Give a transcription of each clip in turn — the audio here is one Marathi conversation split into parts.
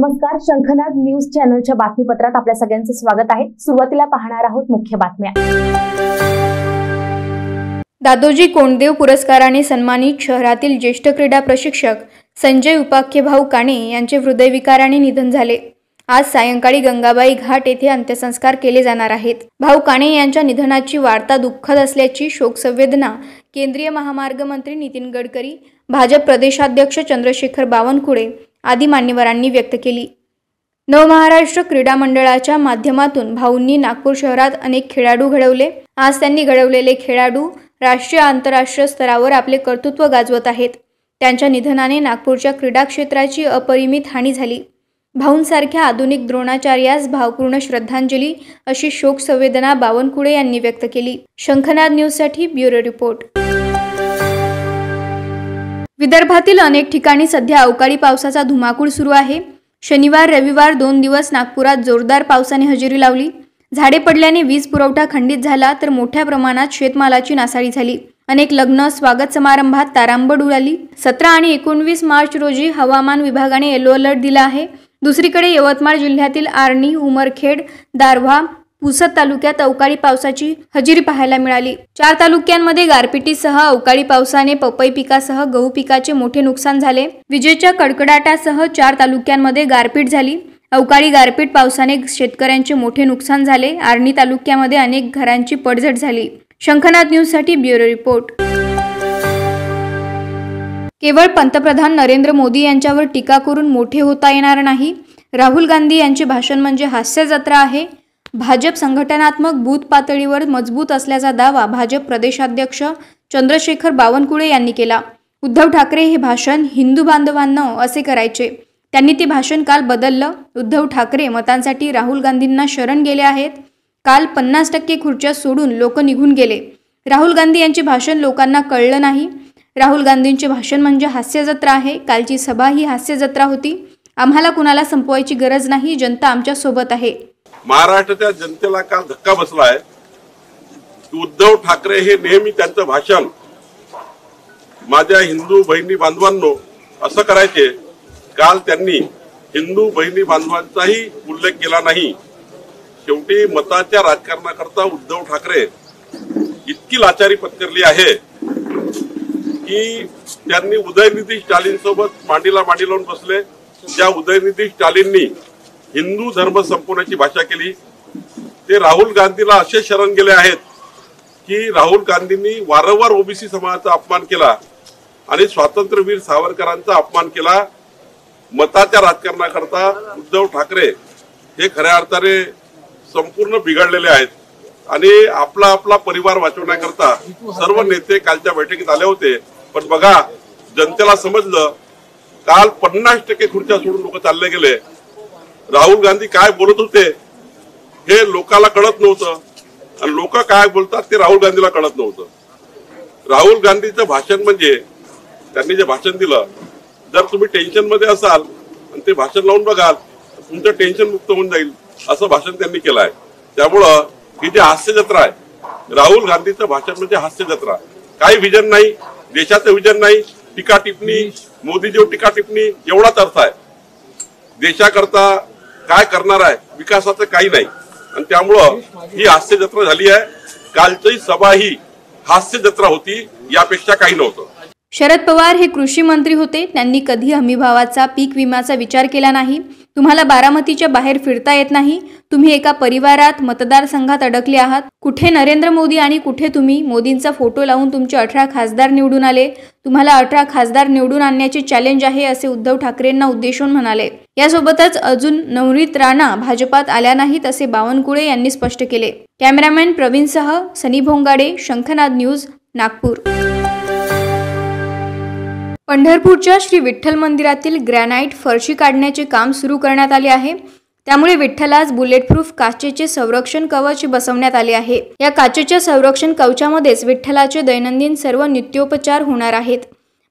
नमस्कार, शंखनाद न्यूज चॅनलच्या बातमीपत्रात आपल्या सगळ्यांचं स्वागत आहे। सुरुवातीला पाहणार आहोत मुख्य बातम्या। दादोजी कोंडदेव पुरस्काराने सन्मानित शहरातील ज्येष्ठ क्रीडा प्रशिक्षक संजय उपाख्य भाऊ काणे यांचे हृदयविकाराने निधन झाले। आज सायंकाळी गंगाबाई घाट येथे अंत्यसंस्कार केले जाणार आहेत। भाऊ काणे यांच्या निधनाची वार्ता दुःखद असल्याची शोकसंवेदना केंद्रीय महामार्ग मंत्री नितीन गडकरी, भाजप प्रदेशाध्यक्ष चंद्रशेखर बावनकुळे आदी मान्यवरांनी व्यक्त केली। नवमहाराष्ट्र क्रीडा मंडळाच्या माध्यमातून भाऊंनी नागपूर शहरात अनेक खेळाडू घडवले। आज त्यांनी घडवलेले खेळाडू राष्ट्रीय आंतरराष्ट्रीय स्तरावर आपले कर्तृत्व गाजवत आहेत। त्यांच्या निधनाने नागपूरच्या क्रीडा क्षेत्राची अपरिमित हानी झाली। भाऊंसारख्या आधुनिक द्रोणाचार्यास भावपूर्ण श्रद्धांजली अशी शोक संवेदना बावनकुळे यांनी व्यक्त केली। शंखनाद न्यूजसाठी ब्युरो रिपोर्ट। विदर्भातील अनेक ठिकाणी सध्या अवकाळी पावसाचा धुमाकूळ सुरू आहे। शनिवार रविवार 2 दिवस नागपुरात जोरदार पावसाने हजेरी लावली। झाडे पडल्याने वीज पुरवठा खंडित झाला तर मोठ्या प्रमाणात शेतमालाची नासाडी झाली। अनेक लग्न स्वागत समारंभात तारांबळ उडाली। 17 आणि 19 मार्च रोजी हवामान विभागाने येलो अलर्ट दिला आहे। दुसरीकडे यवतमाळ जिल्ह्यातील आर्णी, उमरखेड, दारव्हा, पुसद तालुक्यात अवकाळी पावसाची हजेरी पाहायला मिळाली। 4 तालुक्यांमध्ये गारपिटीसह अवकाळी पावसाने पपई पिकासह गहू पिकाचे मोठे नुकसान झाले। विजेच्या कडकडाटासह 4 तालुक्यांमध्ये गारपीट झाली। अवकाळी गारपीट पावसाने शेतकऱ्यांचे मोठे नुकसान झाले। आर्णी तालुक्यामध्ये अनेक घरांची पडझड झाली। शंखनाद न्यूजसाठी ब्युरो रिपोर्ट। केवळ पंतप्रधान नरेंद्र मोदी यांच्यावर टीका करून मोठे होता येणार नाही। राहुल गांधी यांचे भाषण म्हणजे हास्य जत्रा आहे। भाजप संघटनात्मक बूथ पातळीवर मजबूत असल्याचा दावा भाजप प्रदेशाध्यक्ष चंद्रशेखर बावनकुळे यांनी केला। उद्धव ठाकरे हे भाषण हिंदू बांधवांना असे करायचे, त्यांनी ते भाषण काल बदललं। उद्धव ठाकरे मतांसाठी राहुल गांधींना शरण गेले आहेत। काल 50% खुर्च्या सोडून लोक निघून गेले। राहुल गांधी यांचे भाषण लोकांना कळलं नाही। राहुल गांधींचे भाषण म्हणजे हास्य जत्रा आहे। कालची सभा ही हास्य जत्रा होती। आम्हाला कुणाला संपवायची गरज नाही, जनता आमच्या सोबत आहे। महाराष्ट्राच्या जनतेला काल धक्का बसलाय। उद्धव ठाकरे हे नेहमी त्यांचं भाषण माझ्या हिंदू बहिणी बांधवांनो असं करायचे। काल त्यांनी हिंदू बहिणी बांधवांचाही उल्लेख केला नाही। शेवटी मताच्या राजकारणाकरता उद्धव ठाकरे इतकी लाचारी पत्करली आहे की त्यांनी उदयनिधी स्टालिन सोबत मांडीला मांडी लावून बसले। ज्या उदयनिधी स्टालिननी हिंदू धर्म संपवण्याची भाषा केली, ते राहुल गांधीला असे शरण गेले आहेत की राहुल गांधींनी वारंवार ओबीसी समाजाचा अपमान केला आणि स्वातंत्र्यवीर सावरकरांचा अपमान केला। मताच्या राजकारणाकरता उद्धव ठाकरे हे खऱ्या अर्थाने संपूर्ण बिघडलेले आहेत आणि आपला परिवार वाचवण्याकरता सर्व नेते कालच्या बैठकीत आले होते। पण बघा, जनतेला समजलं काल 50% खुर्च्या सोडून लोक चालले गेले। राहुल गांधी काय बोलत होते हे लोकांना कळत नव्हतं आणि लोक काय बोलतात ते राहुल गांधीला कळत नव्हतं। राहुल गांधीचं भाषण म्हणजे त्यांनी जे भाषण दिलं, जर तुम्ही टेन्शन मध्ये असाल आणि ते भाषण लावून बघाल तुमचं टेन्शन मुक्त होऊन जाईल, असं भाषण त्यांनी केलं आहे। त्यामुळं ही जी हास्य जत्रा आहे, राहुल गांधीचं भाषण म्हणजे हास्य जत्रा। काही विजन नाही, देशाचं विजन नाही, टीका टिप्पणी, मोदीजीवर टीका टिप्पणी एवढाच अर्थ आहे। देशाकरता काय करणार आहे, विकासाचं काही नाही आणि त्यामुळं ही हास्य जत्रा झाली आहे। कालची सभा ही हास्य जत्रा होती, यापेक्षा काही नव्हतं। शरद पवार हे कृषी मंत्री होते, त्यांनी कधी हमीभावाचा, पीक विम्याचा विचार केला नाही। तुम्हाला बारामतीच्या बाहेर फिरता येत नाही। तुम्ही एका परिवारात, मतदारसंघात अडकले आहात। कुठे नरेंद्र मोदी आणि कुठे तुम्ही? मोदींचा फोटो लावून तुमचे 18 खासदार निवडून आले। तुम्हाला 18 खासदार निवडून आणण्याचे चॅलेंज आहे, असे उद्धव ठाकरेंना उद्देशून म्हणाले। यासोबतच अजून नवनीत राणा भाजपात आल्या नाहीत, असे बावनकुळे यांनी स्पष्ट केले। कॅमेरामॅन प्रवीणसह सनी भोंगाडे, शंखनाद न्यूज, नागपूर। पंढरपूरच्या श्री विठ्ठल मंदिरातील ग्रॅनाइट फरशी काढण्याचे काम सुरू करण्यात आले आहे। त्यामुळे विठ्ठलास बुलेटप्रूफ काचेचे संरक्षण कवच बसवण्यात आले आहे। या काचेच्या संरक्षण कवचामध्येच विठ्ठलाचे दैनंदिन सर्व नित्योपचार होणार आहेत।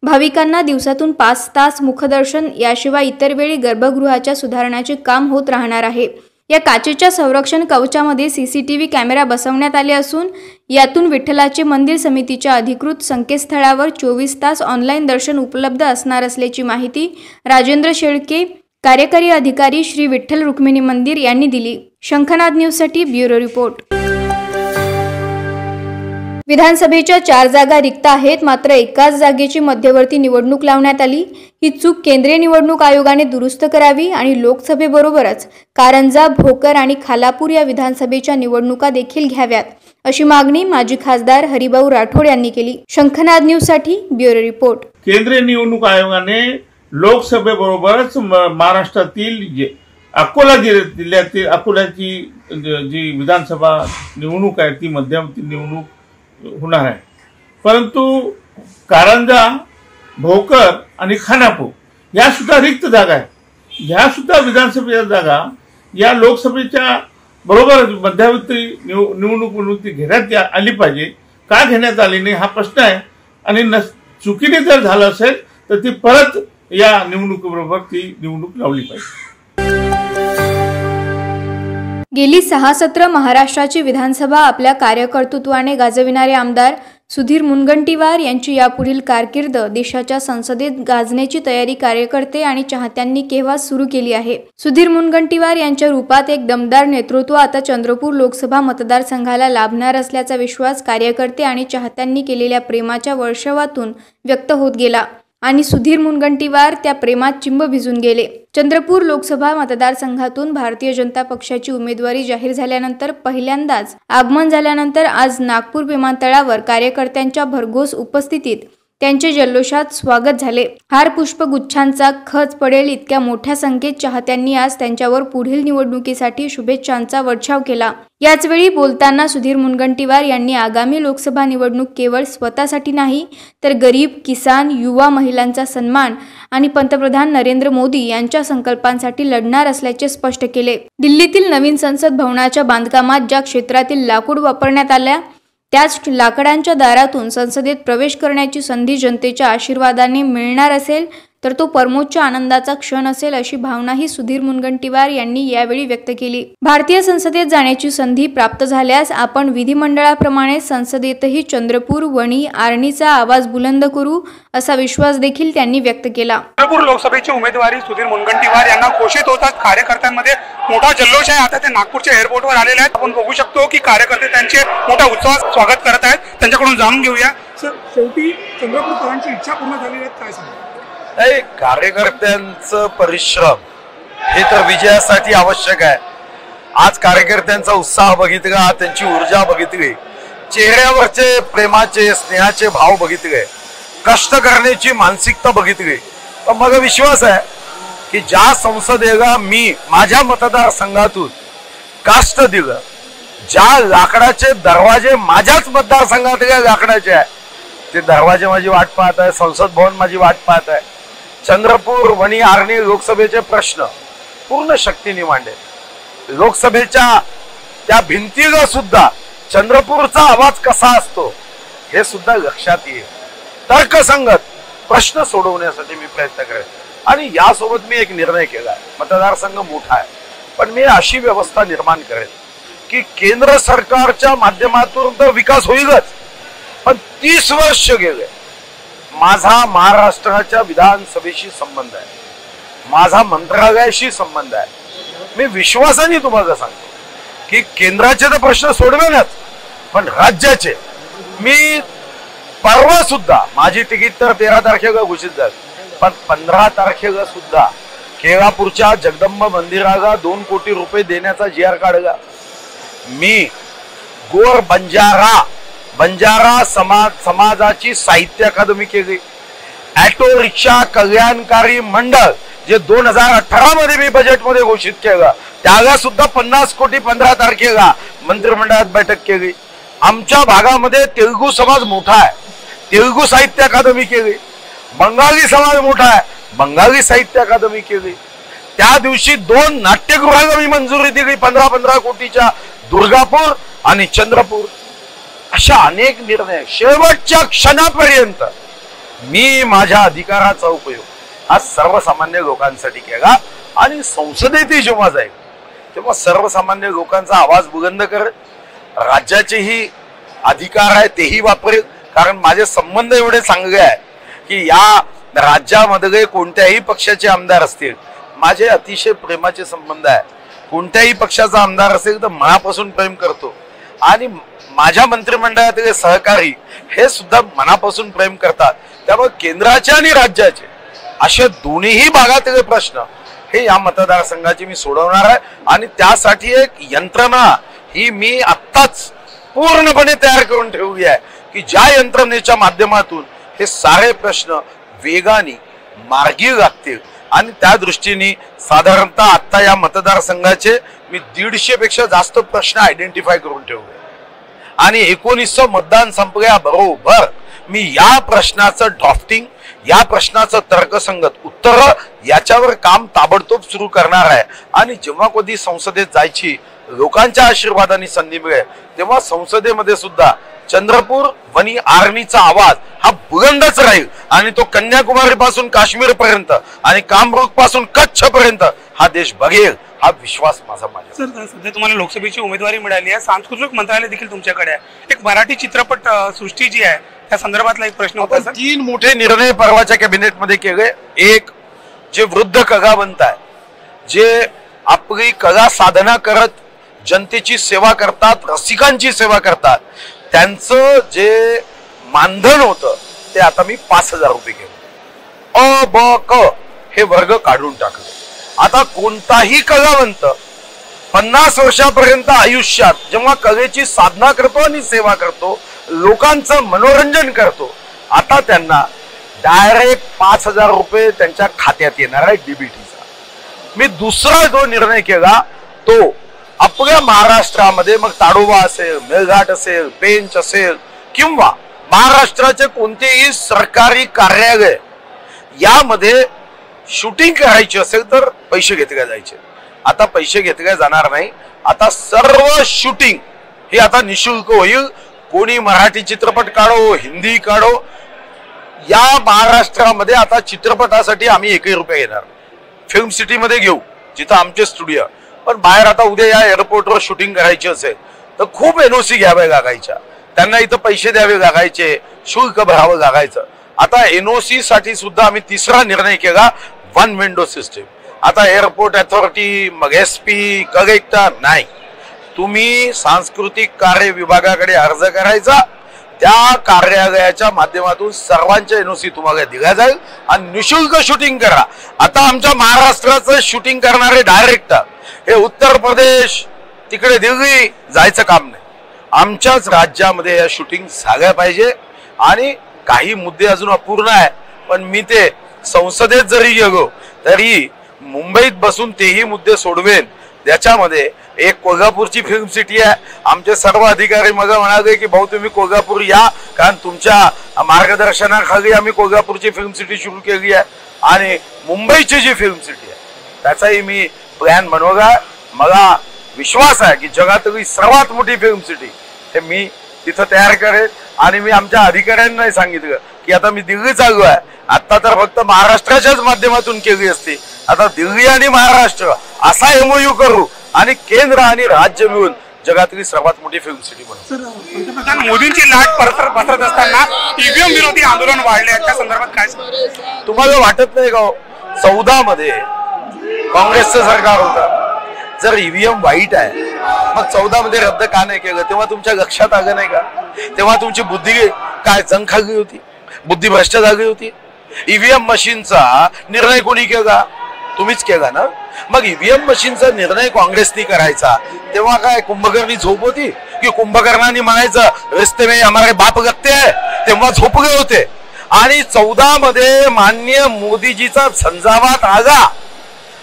भाविकांना दिवसातून 5 तास मुखदर्शन, याशिवाय इतर वेळी गर्भगृहाच्या सुधारणाचे काम होत राहणार आहे। या काचेच्या संरक्षण कवचामध्ये सीसीटीव्ही कॅमेरा बसवण्यात आले असून यातून विठ्ठलाचे मंदिर समितीच्या अधिकृत संकेतस्थळावर 24 तास ऑनलाईन दर्शन उपलब्ध असणार असल्याची माहिती राजेंद्र शेळके, कार्यकारी अधिकारी श्री विठ्ठल रुक्मिणी मंदिर यांनी दिली। शंखनाद न्यूजसाठी ब्युरो रिपोर्ट। विधानसभेच्या 4 जागा रिक्त आहेत, मात्र एकाच जागेची मध्यवर्ती निवडणूक लावण्यात आली। ही चूक केंद्रीय निवडणूक आयोगाने दुरुस्त करावी आणि लोकसभेबरोबरच कारंजा, भोकर आणि खालापूर या विधानसभेच्या निवडणुका देखील घ्याव्यात, अशी मागणी माजी खासदार हरिभाऊ राठोड यांनी केली। शंखनाद न्यूजसाठी ब्युरो रिपोर्ट। केंद्रीय निवडणूक आयोगाने लोकसभेबरोबरच महाराष्ट्रातील अकोला जिल्ह्यातील अकोल्याची जी विधानसभा निवडणूक आहे ती मध्यवर्ती निवडणूक होणार आहे, परंतु कारंजा, भोकर आणि खानापूर या सुद्धा रिक्त जागा आहेत। ह्या सुद्धा विधानसभेच्या जागा या लोकसभेच्या बरोबर मध्यवर्ती निवडणूक घेण्यात आली पाहिजे। का घेण्यात आली नाही हा प्रश्न आहे आणि चुकीने जर झालं असेल तर ती परत या निवडणुकीबरोबर ती निवडणूक लावली पाहिजे। गेली 6 सत्र महाराष्ट्राची विधानसभा आपल्या कार्यकर्तृत्वाने गाजविणारे आमदार सुधीर मुनगंटीवार यांची यापुढील कारकीर्द देशाच्या संसदेत गाजण्याची तयारी कार्यकर्ते आणि चाहत्यांनी केव्हा सुरू केली आहे। सुधीर मुनगंटीवार यांच्या रूपात एक दमदार नेतृत्व आता चंद्रपूर लोकसभा मतदारसंघाला लाभणार असल्याचा विश्वास कार्यकर्ते आणि चाहत्यांनी केलेल्या प्रेमाच्या वर्षावातून व्यक्त होत गेला आणि सुधीर मुनगंटीवार त्या प्रेमात चिंब भिजून गेले। चंद्रपूर लोकसभा मतदारसंघातून भारतीय जनता पक्षाची उमेदवारी जाहीर झाल्यानंतर पहिल्यांदाच आगमन झाल्यानंतर आज नागपूर विमानतळावर कार्यकर्त्यांच्या भरघोस उपस्थितीत त्यांचे जल्लोषात स्वागत झाले। हार पुष्पगुच्छांचा खच पडेल इतक्या मोठ्या संख्येत चाहत्यांनी आज त्यांच्यावर पुढील निवडणुकीसाठी शुभेच्छांचा वर्षाव केला। याचवेळी बोलताना सुधीर मुनगंटीवार यांनी आगामी लोकसभा निवडणूक केवळ स्वतःसाठी नाही तर गरीब, किसान, युवा, महिलांचा सन्मान आणि पंतप्रधान नरेंद्र मोदी यांच्या संकल्पांसाठी लढणार असल्याचे स्पष्ट केले। दिल्लीतील नवीन संसद भवनाच्या बांधकामात ज्या क्षेत्रातील लाकूड वापरण्यात आल्या त्याच लाकडांच्या दारातून संसदेत प्रवेश करण्याची संधी जनतेच्या आशीर्वादाने मिळणार असेल तर तो परमोच्च आनंदाचा क्षण असेल, अशी भावनाही सुधीर मुनगंटीवार यांनी यावेळी व्यक्त केली। भारतीय संसदेत जाण्याची संधी प्राप्त झाल्यास आपण विधिमंडळाप्रमाणे संसदेतही चंद्रपूर, वणी, आर्णीचा आवाज बुलंद करू, असा विश्वास देखील त्यांनी व्यक्त केला। चंद्रपूर लोकसभेची उमेदवारी सुधीर मुनगंटीवार यांना घोषित होताच कार्यकर्त्यांमध्ये मोठा जल्लोष आहे। आता ते नागपूरच्या एअरपोर्टवर आलेले आहेत। आपण बघू शकतो की कार्यकर्ते त्यांचे मोठा उत्साहात स्वागत करत आहेत। त्यांच्याकडून जाणून घेऊया। सर, शेवटी चंद्रपूरकरांची इच्छा पूर्ण झालेली आहे, काय सांगा? कार्यकर्त्यांचं परिश्रम हे तर विजयासाठी आवश्यक आहे। आज कार्यकर्त्यांचा उत्साह बघितला, त्यांची ऊर्जा बघितली, चेहऱ्यावरचे प्रेमाचे, स्नेहाचे भाव बघितले, कष्ट करण्याची मानसिकता बघितली, तर मला विश्वास आहे की ज्या संसदेला मी माझ्या मतदारसंघातून काष्ट दिलं, ज्या लाकडाचे दरवाजे माझ्याच मतदारसंघातल्या लाकडाचे आहे ते दरवाजे माझी वाट पाहत आहे, संसद भवन माझी वाट पाहत आहे। चंद्रपूर, वणी, आर्णी लोकसभेचे प्रश्न पूर्ण शक्तीने मांडले। लोकसभेच्या त्या भिंतीला सुद्धा चंद्रपूरचा आवाज कसा असतो हे सुद्धा लक्षात येईल। तर्कसंगत प्रश्न सोडवण्यासाठी मी प्रयत्न करेन आणि यासोबत मी एक निर्णय केला। मतदारसंघ मोठा आहे, पण मी अशी व्यवस्था निर्माण करेन की केंद्र सरकारच्या माध्यमातून तर विकास होईलच, पण 30 वर्ष गेले माझा महाराष्ट्राच्या विधानसभेशी संबंध आहे, माझा मंत्रालयाशी संबंध आहे। मी विश्वासाने तुम्हाला सांगतो की केंद्राचे तर प्रश्न सोडवेनच, पण राज्याचे मी परवा सुद्धा माझी तिकीट तर 13 तारखेला घोषित झाली, पण 15 तारखेला सुद्धा केळापूरच्या जगदंबा मंदिराला 2 कोटी रुपये देण्याचा GR काढला। मी गोर बंजारा समाजाची साहित्य अकादमी केली। ऑटो रिक्षा कल्याणकारी मंडळ जे 2018 मध्ये मी बजेटमध्ये घोषित केलं त्याला सुद्धा 50 कोटी 15 तारखेला मंत्रिमंडळात बैठक केली। आमच्या भागामध्ये तेलुगू समाज मोठा आहे, तेलुगू साहित्य अकादमी केली। बंगाली समाज मोठा आहे, बंगाली साहित्य अकादमी केली। त्या दिवशी 2 नाट्यगृहांना मी मंजुरी दिली 15 कोटीच्या, दुर्गापूर आणि चंद्रपूर। अशा अनेक निर्णय शेवटच्या क्षणापर्यंत मी माझ्या अधिकाराचा उपयोग आज सर्वसामान्य लोकांसाठी केला आणि संसदेतही जेव्हा जाईल तेव्हा सर्वसामान्य लोकांचा आवाज बुलंद करेल। राज्याचेही अधिकार आहे तेही वापरेल, कारण माझे संबंध एवढे चांगले आहे की या राज्यामध्ये कोणत्याही पक्षाचे आमदार असतील माझे अतिशय प्रेमाचे संबंध आहे. कोणत्याही पक्षाचा आमदार असेल तर मनापासून प्रेम करतो आणि माझ्या मंत्रिमंडळातील सहकारी हे सुद्धा मनापासून प्रेम करतात. त्यामुळे केंद्राचे आणि राज्याचे असे दोन्हीही भागातील प्रश्न हे या मतदारसंघाची मी सोडवणार आहे आणि त्यासाठी एक यंत्रणा ही मी आत्ताच पूर्णपणे तयार करून ठेवली आहे की ज्या यंत्रणेच्या माध्यमातून हे सारे प्रश्न वेगाने मार्गी लागतील. आणि त्या दृष्टीने साधारणतः आता या मतदारसंघाचे मी 150 पेक्षा जास्त प्रश्न आयडेंटिफाय करून ठेवले आणि 1900 मतदान संपल्याबरोबर मी या प्रश्नाचं ड्राफ्टिंग, या प्रश्नाचं तर्कसंगत उत्तर याच्यावर काम ताबडतोब सुरू करणार आहे. आणि जेव्हा कधी संसदेत जायची लोकांच्या आशीर्वादाने संधी मिळेल तेव्हा संसदेमध्ये सुद्धा चंद्रपूर वनी आर्मीचा आवाज हा बुलंदच राहील आणि तो कन्याकुमारी पासून काश्मीर पर्यंत आणि कामरूप पासून कच्छ पर्यंत हा देश बघेल हा विश्वास माझा. सर, सध्या तुम्हाला लोकसभेची उमेदवारी मिळाली आहे, सांस्कृतिक मंत्रालय देखील तुमच्याकडे आहे. एक मराठी चित्रपट सृष्टी जी आहे त्या संदर्भातला एक प्रश्न होता. 3 मोठे निर्णय परवाच्या कॅबिनेटमध्ये केले. एक, जे वृद्ध कलावंत आहे, जे आपली कला साधना करत जनतेची सेवा करतात, रसिकांची सेवा करतात, त्यांचं जे मानधन होतं ते आता मी 5000 रुपये केलं. अ ब क हे वर्ग काढून टाकले. आता कोणताही कलावंत 50 वर्षापर्यंत आयुष्यात जेव्हा कलेची साधना करतो आणि सेवा करतो, लोकांचं मनोरंजन करतो, आता त्यांना डायरेक्ट 5000 रुपये त्यांच्या खात्यात येणार आहे डीबीटीचा. मी दुसरा जो निर्णय केला तो आपल्या महाराष्ट्रामध्ये मग ताडोबा असेल, मेळघाट असेल, पेंच असेल किंवा महाराष्ट्राचे कोणतेही सरकारी कार्यालय यामध्ये शूटिंग करायची असेल तर पैसे घेतले जायचे. आता पैसे घेतले जाणार नाही. आता सर्व शूटिंग हे आता निशुल्क होईल. कोणी मराठी चित्रपट काढो, हिंदी काढो, या महाराष्ट्रामध्ये आता चित्रपटासाठी आम्ही 1 रुपया घेणार. फिल्म सिटीमध्ये घेऊ जिथं आमचे स्टुडिओ, पण बाहेर आता उद्या या एअरपोर्टवर शूटिंग करायची असेल तर खूप एनओसी घ्याव्या लागायच्या, त्यांना इथं पैसे द्यावे लागायचे, शुल्क भरावं लागायचं. आता एनओसी साठी सुद्धा आम्ही तिसरा निर्णय केला, 1 विंडो सिस्टीम. आता एअरपोर्ट अथॉरिटी, मग SP, कलेक्टर नाही, तुम्ही सांस्कृतिक कार्य विभागाकडे अर्ज करायचा, त्या कार्यालयाच्या माध्यमातून सर्वांच्या एनओसी तुम्हाला दिल्या जाईल आणि निशुल्क शूटिंग करा. आता आमच्या महाराष्ट्राचं शूटिंग करणारे डायरेक्टर हे उत्तर प्रदेश, तिकडे दिल्ली जायचं काम नाही. आमच्याच राज्यामध्ये या शूटिंग झाल्या पाहिजे. आणि काही मुद्दे अजून अपूर्ण आहे, पण मी ते संसदेत जरी गेलो तरी मुंबईत बसून तेही मुद्दे सोडवेन. त्याच्यामध्ये एक कोल्हापूरची फिल्म सिटी आहे. आमचे सर्व अधिकारी मला म्हणाले की भाऊ तुम्ही कोल्हापूर या, कारण तुमच्या मार्गदर्शनाखाली आम्ही कोल्हापूरची फिल्म सिटी सुरू केली आहे. आणि मुंबईची जी फिल्म सिटी आहे त्याचाही मी प्लॅन बनवला. मला विश्वास आहे की जगातली सर्वात मोठी फिल्म सिटी हे मी तिथं तयार करेन. आणि मी आमच्या अधिकाऱ्यांनाही सांगितलं की आता मी दिल्ली चालू आहे, आता तर फक्त महाराष्ट्राच्याच माध्यमातून केली असते, आता दिल्ली आणि महाराष्ट्र असा MOU करू आणि केंद्र आणि राज्य मिळून जगातली सर्वात मोठी फिल्म सिटी बनवू. सर, पंतप्रधान मोदींची लाट पसरत असताना ईव्हीएम विरोधी आंदोलन वाढले आहे, त्या संदर्भात काय तुम्हाला वाटत नाही का 14 मध्ये काँग्रेसचं सरकार होतं, जर ईव्हीएम वाईट आहे मग 14 मध्ये रद्द का नाही केलं? तेव्हा तुमच्या लक्षात आलं नाही का? तेव्हा तुमची बुद्धी काय जंग खाल्ली होती, बुद्धी भ्रष्ट झाली होती. ईव्हीएम मशीनचा निर्णय कोणी केला? तुम्हीच केला ना. मग ईव्हीएम मशीनचा निर्णय काँग्रेसनी करायचा तेव्हा काय कुंभकर्णी झोप होती की कुंभकर्णांनी म्हणायचं रिश्ते में हमारे बाप लगते है, तेव्हा झोपले होते. आणि 14 मध्ये माननीय मोदीजीचा झंझावात आला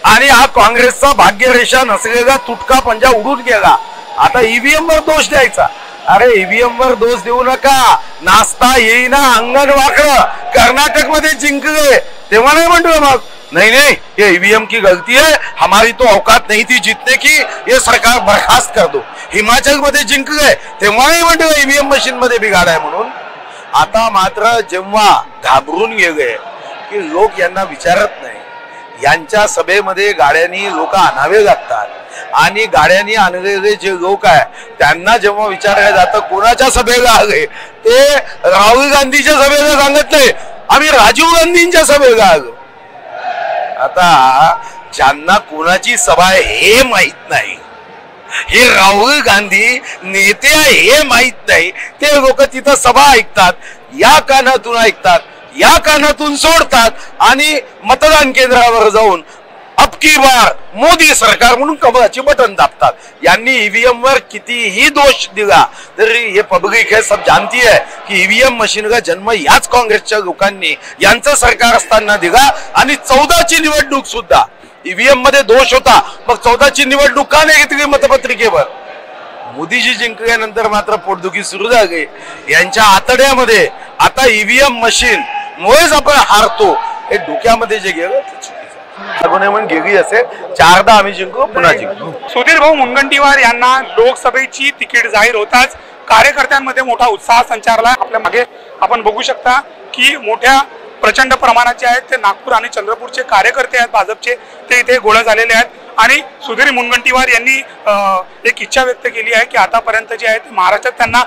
आणि हा काँग्रेसचा भाग्यरेषा नसलेला तुटका पंजा उडून गेला. आता ईव्हीएम वर दोष द्यायचा? अरे ईव्हीएम वर दोष देऊ नका, नाचता येईना अंगण वाकडं. कर्नाटक मध्ये जिंकले तेव्हा नाही म्हटलं मग नहीं नहीं ये ईवीएम की गलती है, हमारी तो औकात नहीं थी जीतने की, ये सरकार बर्खास्त कर दो. हिमाचल मध्ये जिंकले तेव्हा नाही म्हटलं ईव्हीएम मशीन मध्ये बिघाड आहे म्हणून. आता मात्र जेव्हा घाबरून गेले की लोक यांना विचारत नाही, यांच्या सभेमध्ये गाड्यांनी लोक आणावे लागतात आणि गाड्यांनी आणलेले जे लोक आहे त्यांना जेव्हा विचारलं जातं कोणाच्या सभेला आले, ते राहुल गांधीच्या सभेला सांगत नाही, आम्ही राजीव गांधींच्या सभेला आलो. आता ज्यांना कोणाची सभा आहे हे माहित नाही, हे राहुल गांधी नेते आहे हे माहित नाही, ते लोक तिथं सभा ऐकतात, या कानातून ऐकतात, या कानातून सोडतात आणि मतदान केंद्रावर जाऊन अबकी बार मोदी सरकार म्हणून कमळाचे बटन दाबतात. यांनी ईव्हीएम वर कितीही दोष दिला तरी हे पब्लिक है सब जानती है की ईव्हीएम मशीन का जन्म याच काँग्रेसच्या लोकांनी यांचं सरकार असताना दिला आणि 14ची निवडणूक सुद्धा ईव्हीएम मध्ये दोष होता, मग 14ची निवडणूक का नाही घेतली मतपत्रिकेवर? मोदीजी जिंकल्यानंतर मात्र पोटदुखी सुरू झाली. यांच्या आतड्यामध्ये आता ईव्हीएम मशीन मुळेच आपण हारतो हे डोक्यामध्ये जे गेलं म्हणून गेली असेल. 4दा आम्ही जिंकू, पुन्हा जिंकू. सुधीर भाऊ मुनगंटीवार यांना लोकसभेची तिकीट जाहीर होताच कार्यकर्त्यांमध्ये मोठा उत्साह संचारला. आपल्या मागे आपण बघू शकता की मोठ्या प्रचंड प्रमाणाचे आहेत ते नागपूर आणि चंद्रपूरचे कार्यकर्ते आहेत भाजपचे, ते इथे गोळा झालेले आहेत. आणि सुधीर मुनगंटीवार यांनी एक इच्छा व्यक्त केली आहे की आतापर्यंत जे आहे ते महाराष्ट्रात त्यांना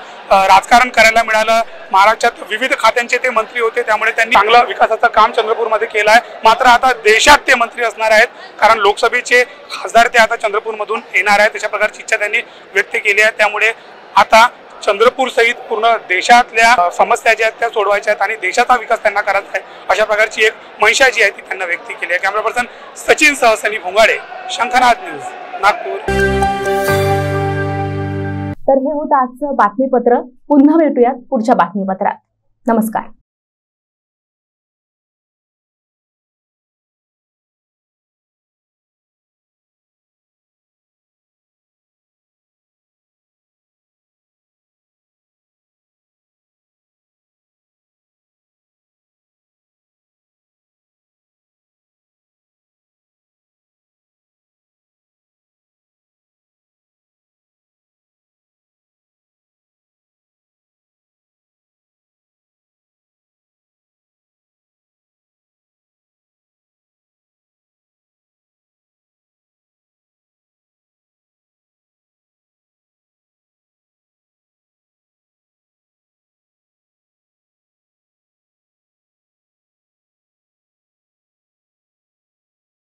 राजकारण करायला मिळालं, महाराष्ट्रात विविध खात्यांचे ते मंत्री होते, त्यामुळे त्यांनी चांगलं विकासाचं काम चंद्रपूरमध्ये केलं आहे. मात्र आता देशात ते मंत्री असणार आहेत, कारण लोकसभेचे खासदार ते आता चंद्रपूरमधून येणार आहेत, अशा प्रकारची इच्छा त्यांनी व्यक्त केली आहे. त्यामुळे आता चंद्रपूर सहित पूर्ण देशातल्या समस्या ज्या आहेत त्या सोडवायच्या आहेत आणि देशाचा विकास त्यांना करायचा आहे, अशा प्रकारची एक मनशा जी आहे ती त्यांना व्यक्त केली आहे. कॅमेरा पर्सन सचिन सह सनी भोंगाडे, शंखनाथ न्यूज, नागपूर. तर हे होतं आजचं बातमीपत्र. पुन्हा भेटूयात पुढच्या बातमीपत्रात. नमस्कार.